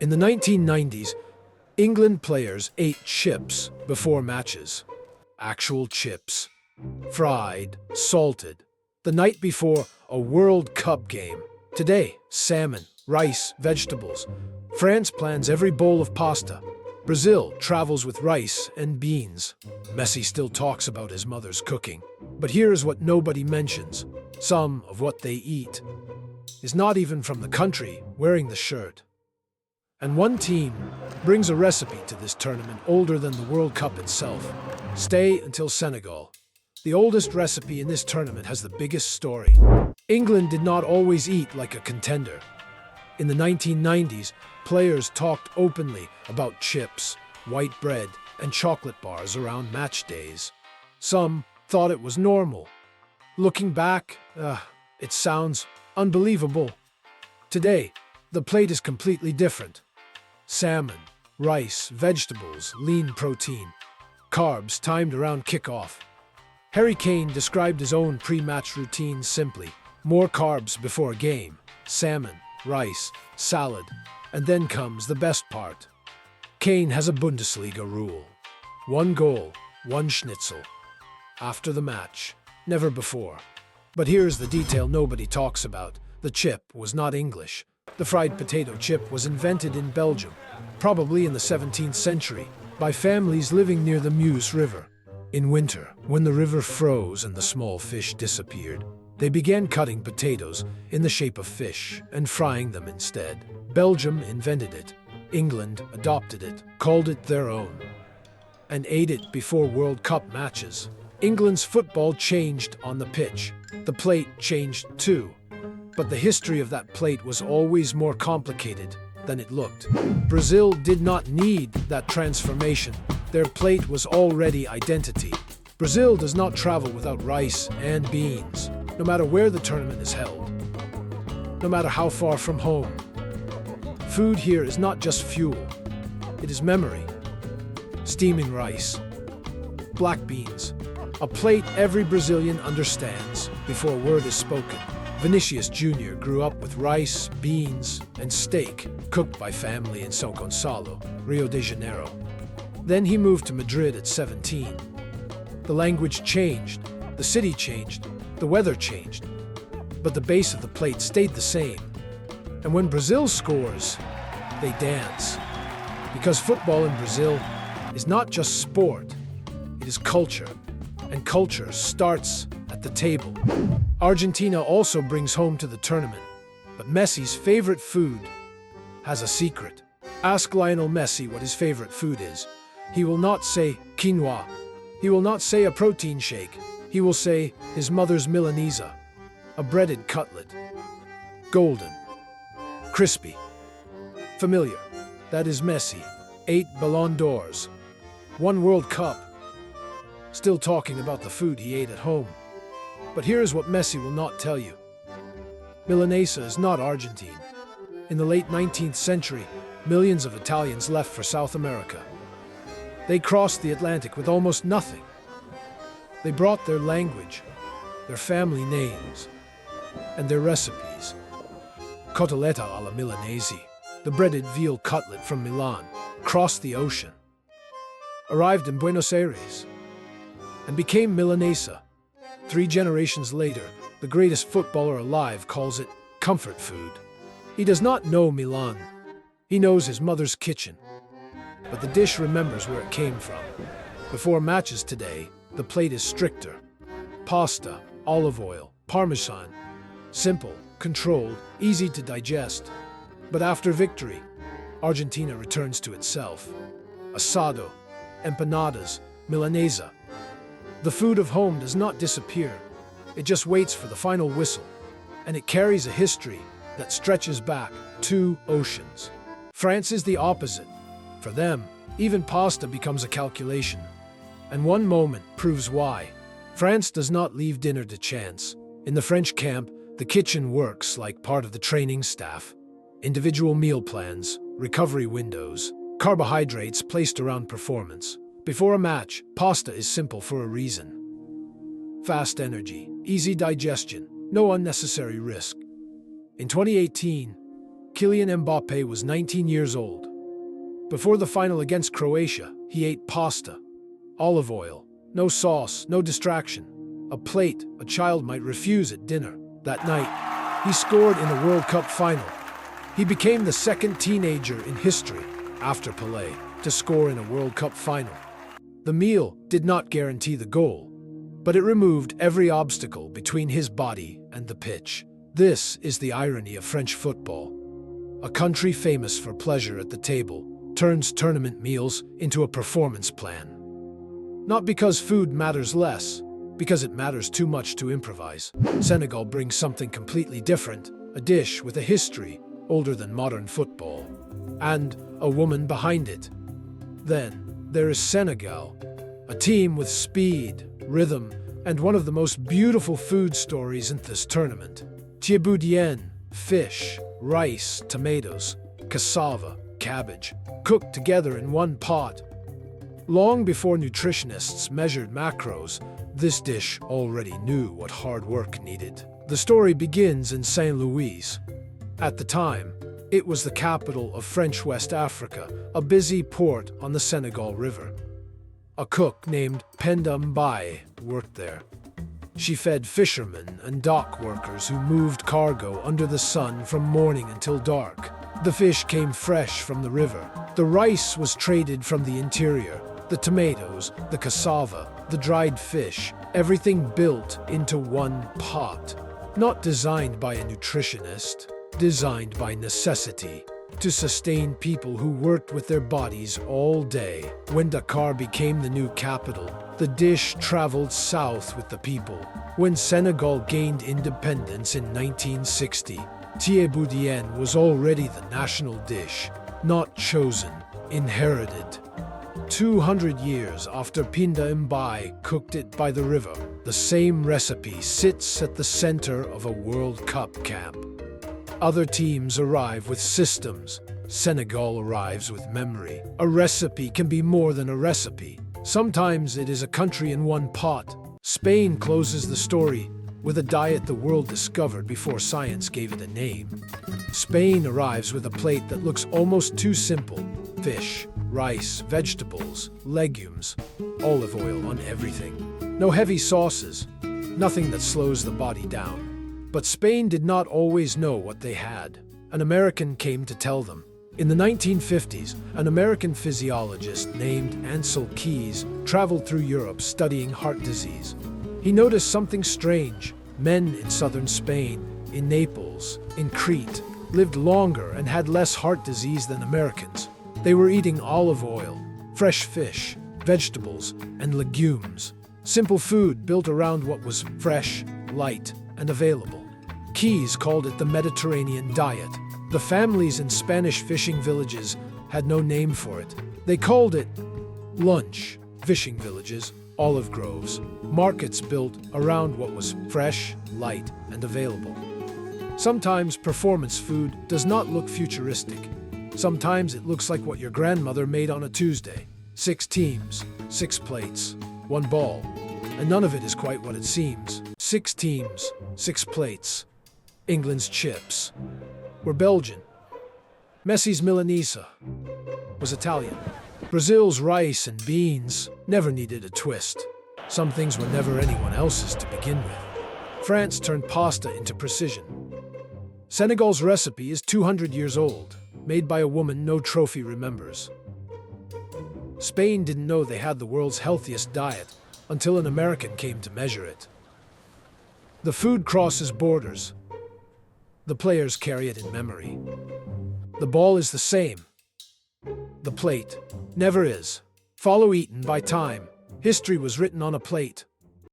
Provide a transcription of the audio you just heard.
In the 1990s, England players ate chips before matches. Actual chips. Fried, salted. The night before a World Cup game. Today, salmon, rice, vegetables. France plans every bowl of pasta. Brazil travels with rice and beans. Messi still talks about his mother's cooking. But here's what nobody mentions. Some of what they eat is not even from the country wearing the shirt. And one team brings a recipe to this tournament older than the World Cup itself. Stay until Senegal. The oldest recipe in this tournament has the biggest story. England did not always eat like a contender. In the 1990s, players talked openly about chips, white bread, and chocolate bars around match days. Some thought it was normal. Looking back, it sounds unbelievable. Today, the plate is completely different. Salmon, rice, vegetables, lean protein. Carbs timed around kickoff. Harry Kane described his own pre-match routine simply. More carbs before a game. Salmon, rice, salad. And then comes the best part. Kane has a Bundesliga rule. 1 goal, 1 schnitzel. After the match. Never before. But here's the detail nobody talks about. The chip was not English. The fried potato chip was invented in Belgium, probably in the 17th century, by families living near the Meuse River. In winter, when the river froze and the small fish disappeared, they began cutting potatoes in the shape of fish and frying them instead. Belgium invented it. England adopted it, called it their own, and ate it before World Cup matches. England's football changed on the pitch. The plate changed too. But the history of that plate was always more complicated than it looked. Brazil did not need that transformation. Their plate was already identity. Brazil does not travel without rice and beans, no matter where the tournament is held, no matter how far from home. Food here is not just fuel, it is memory. Steaming rice, black beans, a plate every Brazilian understands before a word is spoken. Vinicius Jr. grew up with rice, beans, and steak, cooked by family in São Gonçalo, Rio de Janeiro. Then he moved to Madrid at 17. The language changed, the city changed, the weather changed, but the base of the plate stayed the same. And when Brazil scores, they dance. Because football in Brazil is not just sport, it is culture. And culture starts at the table. Argentina also brings home to the tournament, but Messi's favorite food has a secret. Ask Lionel Messi what his favorite food is. He will not say quinoa. He will not say a protein shake. He will say his mother's Milanesa, a breaded cutlet. Golden, crispy, familiar. That is Messi. 8 Ballon d'Ors, 1 World Cup. Still talking about the food he ate at home. But here's what Messi will not tell you. Milanesa is not Argentine. In the late 19th century, millions of Italians left for South America. They crossed the Atlantic with almost nothing. They brought their language, their family names, and their recipes. Cotoletta alla Milanese, the breaded veal cutlet from Milan, crossed the ocean, arrived in Buenos Aires, and became Milanesa. 3 generations later, the greatest footballer alive calls it comfort food. He does not know Milan. He knows his mother's kitchen. But the dish remembers where it came from. Before matches today, the plate is stricter. Pasta, olive oil, parmesan. Simple, controlled, easy to digest. But after victory, Argentina returns to itself. Asado, empanadas, Milanesa. The food of home does not disappear. It just waits for the final whistle. And it carries a history that stretches back 2 oceans. France is the opposite. For them, even pasta becomes a calculation. And one moment proves why. France does not leave dinner to chance. In the French camp, the kitchen works like part of the training staff. Individual meal plans, recovery windows, carbohydrates placed around performance. Before a match, pasta is simple for a reason. Fast energy, easy digestion, no unnecessary risk. In 2018, Kylian Mbappé was 19 years old. Before the final against Croatia, he ate pasta, olive oil, no sauce, no distraction. A plate a child might refuse at dinner. That night, he scored in the World Cup final. He became the second teenager in history, after Pelé, to score in a World Cup final. The meal did not guarantee the goal, but it removed every obstacle between his body and the pitch. This is the irony of French football. A country famous for pleasure at the table turns tournament meals into a performance plan. Not because food matters less, because it matters too much to improvise. Senegal brings something completely different, a dish with a history older than modern football, and a woman behind it. Then there is Senegal, a team with speed, rhythm, and one of the most beautiful food stories in this tournament. Thieboudienne, fish, rice, tomatoes, cassava, cabbage, cooked together in one pot. Long before nutritionists measured macros, this dish already knew what hard work needed. The story begins in St. Louis. At the time, it was the capital of French West Africa, a busy port on the Senegal River. A cook named Penda Mbaye worked there. She fed fishermen and dock workers who moved cargo under the sun from morning until dark. The fish came fresh from the river. The rice was traded from the interior. The tomatoes, the cassava, the dried fish, everything built into one pot. Not designed by a nutritionist, designed by necessity, to sustain people who worked with their bodies all day. When Dakar became the new capital, the dish traveled south with the people. When Senegal gained independence in 1960, Thieboudienne was already the national dish, not chosen, inherited. 200 years after Penda Mbaye cooked it by the river, the same recipe sits at the center of a World Cup camp. Other teams arrive with systems. Senegal arrives with memory. A recipe can be more than a recipe. Sometimes it is a country in one pot. Spain closes the story with a diet the world discovered before science gave it a name. Spain arrives with a plate that looks almost too simple. Fish, rice, vegetables, legumes, olive oil on everything. No heavy sauces, nothing that slows the body down. But Spain did not always know what they had. An American came to tell them. In the 1950s, an American physiologist named Ansel Keys traveled through Europe studying heart disease. He noticed something strange. Men in southern Spain, in Naples, in Crete, lived longer and had less heart disease than Americans. They were eating olive oil, fresh fish, vegetables, and legumes. Simple food built around what was fresh, light, and available. Keys called it the Mediterranean diet. The families in Spanish fishing villages had no name for it. They called it lunch. Fishing villages, olive groves, markets built around what was fresh, light, and available. Sometimes performance food does not look futuristic. Sometimes it looks like what your grandmother made on a Tuesday. 6 teams, 6 plates, 1 ball. And none of it is quite what it seems. 6 teams, 6 plates. England's chips were Belgian. Messi's Milanese was Italian. Brazil's rice and beans never needed a twist. Some things were never anyone else's to begin with. France turned pasta into precision. Senegal's recipe is 200 years old, made by a woman no trophy remembers. Spain didn't know they had the world's healthiest diet until an American came to measure it. The food crosses borders. The players carry it in memory. The ball is the same. The plate never is. Follow eaten by time. History was written on a plate.